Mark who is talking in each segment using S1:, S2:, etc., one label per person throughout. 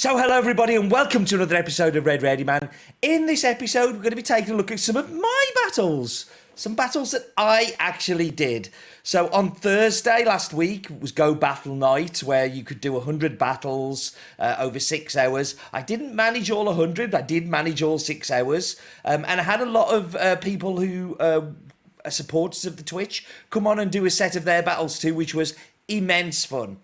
S1: So hello everybody and welcome to another episode of RedReadyman. In this episode we're going to be taking a look at some of my battles. Some battles that I actually did. So on Thursday last week was Go Battle Night, where you could do 100 battles over 6 hours. I didn't manage all 100, I did manage all 6 hours. And I had a lot of people who are supporters of the Twitch come on and do a set of their battles too, which was immense fun.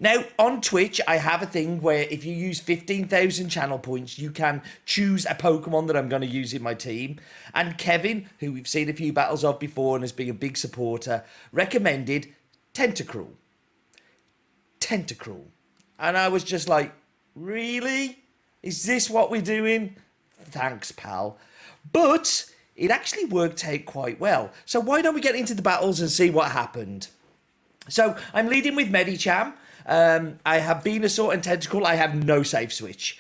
S1: Now, on Twitch, I have a thing where if you use 15,000 channel points, you can choose a Pokemon that I'm going to use in my team. And Kevin, who we've seen a few battles of before and has been a big supporter, recommended Tentacruel. Tentacruel. And I was just like, really? Is this what we're doing? Thanks, pal. But it actually worked out quite well. So why don't we get into the battles and see what happened? So I'm leading with Medicham. I have Venusaur and Tentacruel. I have no save switch.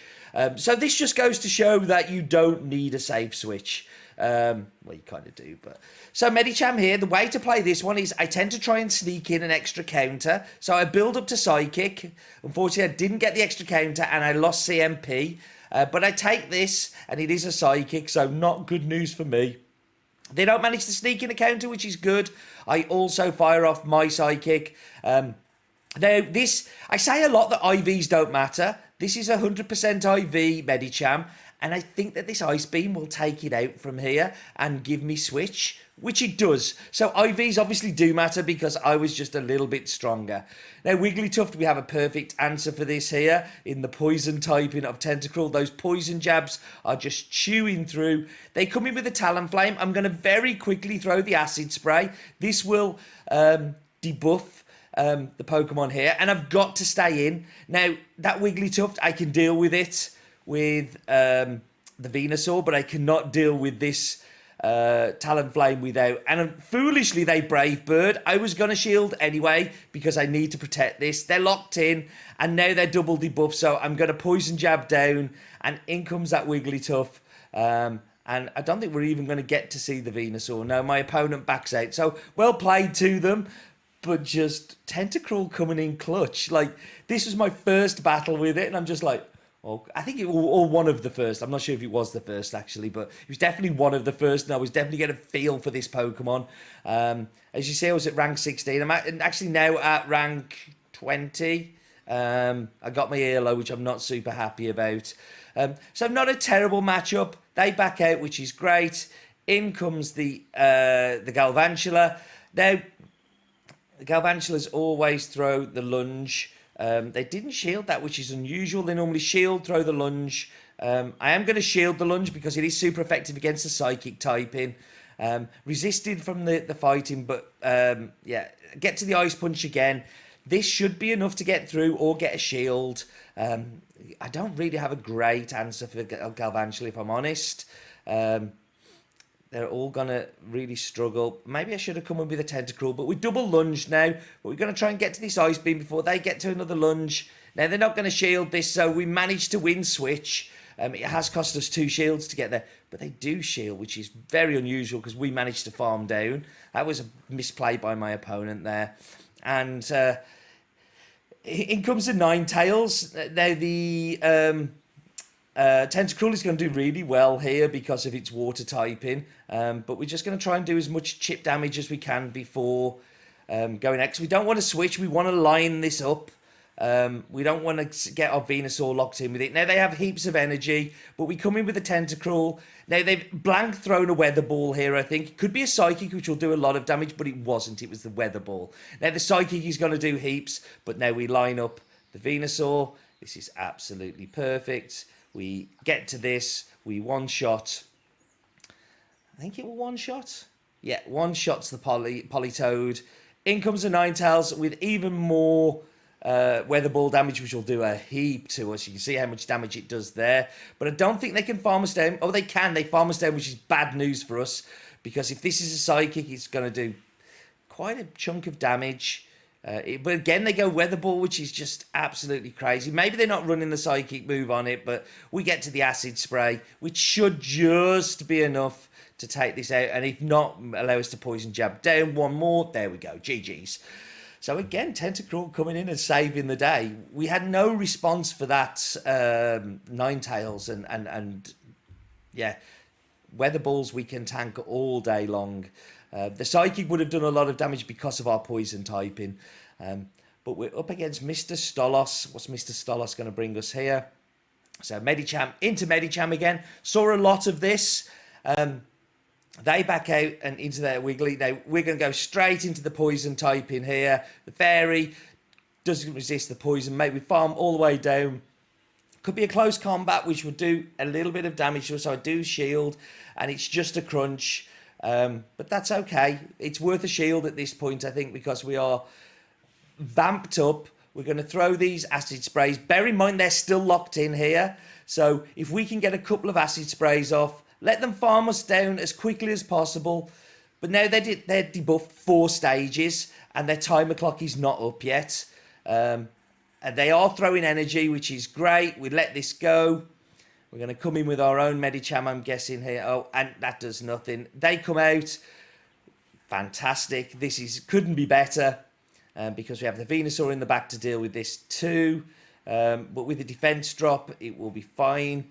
S1: So this just goes to show that you don't need a save switch. Well, you kind of do, but... So Medicham here, the way to play this one is I tend to try and sneak in an extra counter. So I build up to Psychic. Unfortunately, I didn't get the extra counter and I lost CMP. But I take this and it is a Psychic, so not good news for me. They don't manage to sneak in a counter, which is good. I also fire off my Psychic. Now, this, I say a lot that IVs don't matter. This is 100% IV Medicham, and I think that this Ice Beam will take it out from here and give me switch, which it does. So IVs obviously do matter because I was just a little bit stronger. Now, Wigglytuff, we have a perfect answer for this here in the poison typing of Tentacruel. Those poison jabs are just chewing through. They come in with a Talonflame. I'm going to very quickly throw the Acid Spray. This will debuff the Pokemon here, and I've got to stay in. Now, that Wigglytuff, I can deal with it with the Venusaur, but I cannot deal with this Talonflame without. And foolishly, they Brave Bird. I was going to shield anyway because I need to protect this. They're locked in, and now they're double debuff, so I'm going to Poison Jab down, and in comes that Wigglytuff. And I don't think we're even going to get to see the Venusaur. No, my opponent backs out. So, well played to them. But just Tentacruel coming in clutch. Like, this was my first battle with it, and I'm just like, oh, I think it was or one of the first. I'm not sure if it was the first, actually, but it was definitely one of the first, and I was definitely getting a feel for this Pokemon. As you see, I was at rank 16. I'm actually now at rank 20. I got my Leauge, which I'm not super happy about. So not a terrible matchup. They back out, which is great. In comes the Galvantula. Now, the Galvantulas always throw the lunge. They didn't shield that, which is unusual. They normally shield, throw the lunge. I am going to shield the lunge because it is super effective against the Psychic typing. Resisted from the fighting, but yeah, get to the Ice Punch again. This should be enough to get through or get a shield. I don't really have a great answer for Galvantula, if I'm honest. They're all going to really struggle. Maybe I should have come in with a Tentacruel, but we double lunge now. But we're going to try and get to this Ice Beam before they get to another lunge. Now, they're not going to shield this, so we managed to win switch. It has cost us 2 shields to get there, but they do shield, which is very unusual because we managed to farm down. That was a misplay by my opponent there. And in comes the Ninetales. Now, the... Tentacruel is going to do really well here because of its water typing, but we're just going to try and do as much chip damage as we can before going next. We don't want to switch, we want to line this up. We don't want to get our Venusaur locked in with it. Now they have heaps of energy, but we come in with a Tentacruel. Now they've blank thrown a Weather Ball here, I think. It could be a Psychic, which will do a lot of damage, but it wasn't. It was the Weather Ball. Now the Psychic is going to do heaps, but now we line up the Venusaur. This is absolutely perfect. We get to this, we one-shot, I think it was one-shot? Yeah, one-shots the Politoed. In comes the Ninetales with even more Weather Ball damage, which will do a heap to us. You can see how much damage it does there. But I don't think they can farm us down. Oh, they can. They farm us down, which is bad news for us. Because if this is a Psychic, it's going to do quite a chunk of damage. But again, they go Weather Ball, which is just absolutely crazy. Maybe they're not running the Psychic move on it, but we get to the Acid Spray, which should just be enough to take this out. And if not, allow us to Poison Jab down one more. There we go. GG's. So again, Tentacruel coming in and saving the day. We had no response for that Ninetales and yeah, weather balls we can tank all day long. The Psychic would have done a lot of damage because of our poison typing. But we're up against Mr. Stolos. What's Mr. Stolos going to bring us here? So Medicham into Medicham again. Saw a lot of this. They back out and into their Wiggly. Now we're going to go straight into the poison type in here. The Fairy doesn't resist the poison. Maybe farm all the way down. Could be a close combat, which would do a little bit of damage to us. So I do shield, and it's just a crunch. But that's okay. It's worth a shield at this point, I think, because we are vamped up. We're going to throw these acid sprays. Bear in mind, they're still locked in here. So if we can get a couple of acid sprays off, let them farm us down as quickly as possible. But now they're debuffed 4 stages, and their timer clock is not up yet. And they are throwing energy, which is great. We let this go. We're going to come in with our own Medicham, I'm guessing here. Oh, and that does nothing. They come out. Fantastic. Couldn't be better. Because we have the Venusaur in the back to deal with this too. But with the defense drop, it will be fine.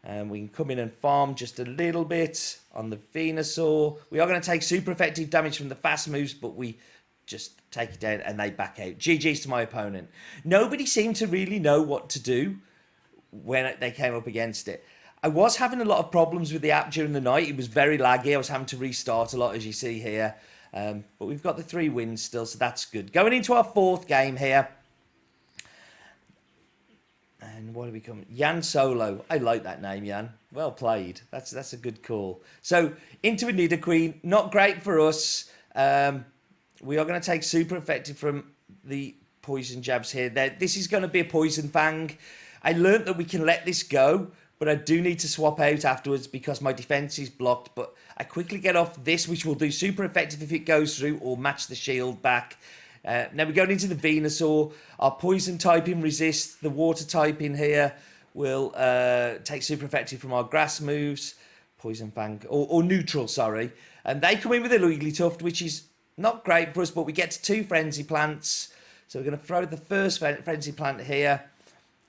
S1: We can come in and farm just a little bit on the Venusaur. We are going to take super effective damage from the fast moves, but we just take it down and they back out. GG's to my opponent. Nobody seemed to really know what to do when they came up against it. I was having a lot of problems with the app during the night. It was very laggy. I was having to restart a lot, as you see here. But we've got the 3 wins still, so that's good. Going into our 4th game here. And what do we come? Yan Solo. I like that name, Yan. Well played. That's a good call. So, into a Nidoqueen. Not great for us. We are going to take super effective from the poison jabs here. This is going to be a poison fang. I learnt that we can let this go, but I do need to swap out afterwards because my defense is blocked. But I quickly get off this, which will do super effective if it goes through or match the shield back. Now we're going into the Venusaur. Our poison typing resists. The water typing here will take super effective from our grass moves. Poison Fang, or neutral, sorry. And they come in with a Wigglytuft, which is not great for us, but we get to 2 Frenzy Plants. So we're going to throw the first Frenzy Plant here.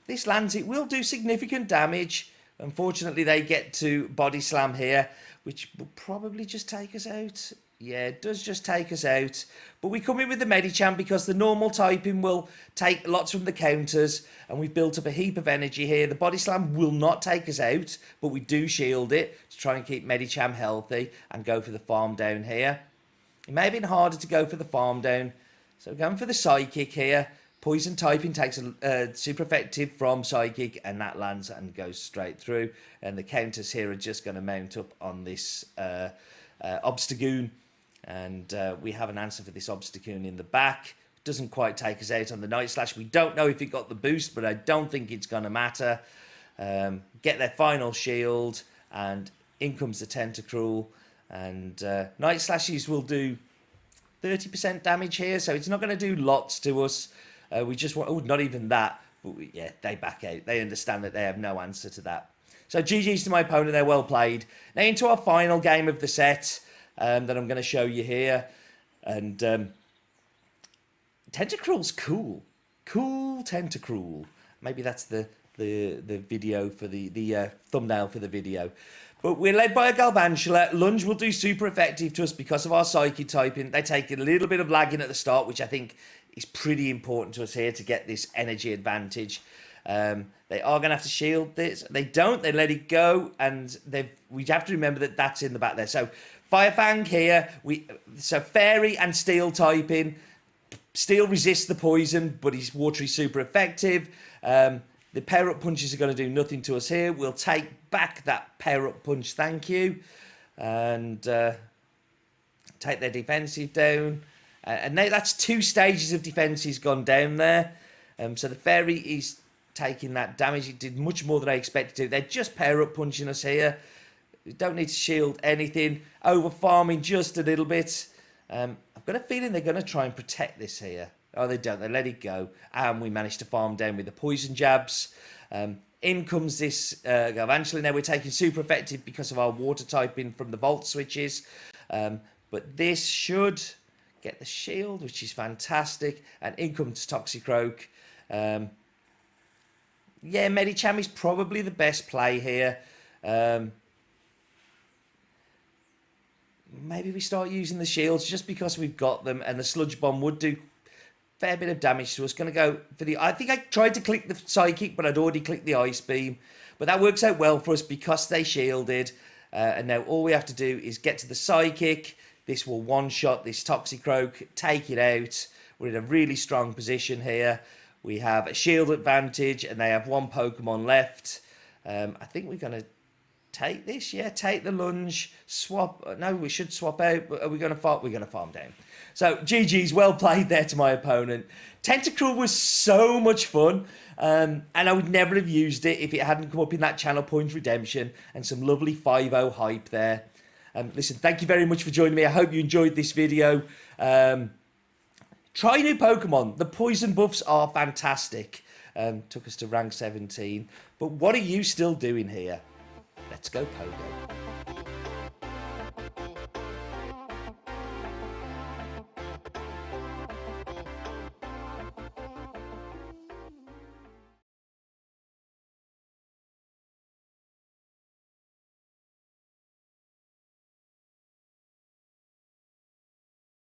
S1: This lands, it will do significant damage. Unfortunately, they get to Body Slam here, which will probably just take us out. Yeah, it does just take us out. But we come in with the Medicham because the normal typing will take lots from the counters. And we've built up a heap of energy here. The Body Slam will not take us out, but we do shield it to try and keep Medicham healthy and go for the farm down here. It may have been harder to go for the farm down. So we're going for the Psychic here. Poison typing takes a super effective from Psychic, and that lands and goes straight through. And the counters here are just going to mount up on this Obstagoon. And we have an answer for this Obstagoon in the back. Doesn't quite take us out on the Night Slash. We don't know if it got the boost, but I don't think it's going to matter. Get their final shield, and in comes the Tentacruel. And Night Slashes will do 30% damage here, so it's not going to do lots to us. We just want, oh, not even that. But yeah, they back out. They understand that they have no answer to that. So GG's to my opponent. They're well played. Now into our final game of the set that I'm going to show you here. And Tentacruel's cool. Cool Tentacruel. Maybe that's the video for the thumbnail for the video. But we're led by a Galvantula. Lunge will do super effective to us because of our Psychic typing. They take a little bit of lagging at the start, which I think is pretty important to us here to get this energy advantage. They are going to have to shield this. They don't. They let it go. And we have to remember that that's in the back there. So Fire Fang here. So Fairy and Steel typing. Steel resists the poison, but he's watery super effective. The pair-up punches are going to do nothing to us here. We'll take back that pair-up punch, thank you. And take their defensive down. And now that's 2 stages of defenses gone down there. So the Fairy is taking that damage. It did much more than I expected to. They're just pair-up punching us here. We don't need to shield anything. Over-farming just a little bit. I've got a feeling they're going to try and protect this here. Oh, they don't. They let it go. And we managed to farm down with the poison jabs. In comes this Galvantula. Now we're taking super effective because of our water typing from the Volt switches. But this should Get the shield, which is fantastic. And in comes Tentacruel. Yeah, Medicham is probably the best play here. Maybe we start using the shields just because we've got them, and the Sludge Bomb would do a fair bit of damage to us. Going to go for the... I think I tried to click the Psychic, but I'd already clicked the Ice Beam. But that works out well for us because they shielded. And now all we have to do is get to the Psychic. This will one-shot this Tentacruel, take it out. We're in a really strong position here. We have a shield advantage, and they have one Pokemon left. I think we're going to take this. Yeah, take the lunge. Swap. No, we should swap out. But are we going to farm? We're going to farm down. So, GG's, well played there to my opponent. Tentacruel was so much fun. And I would never have used it if it hadn't come up in that channel point redemption and some lovely 5-0 hype there. Listen, thank you very much for joining me. I hope you enjoyed this video. Try new Pokemon. The poison buffs are fantastic. Took us to rank 17. But what are you still doing here? Let's go Pogo.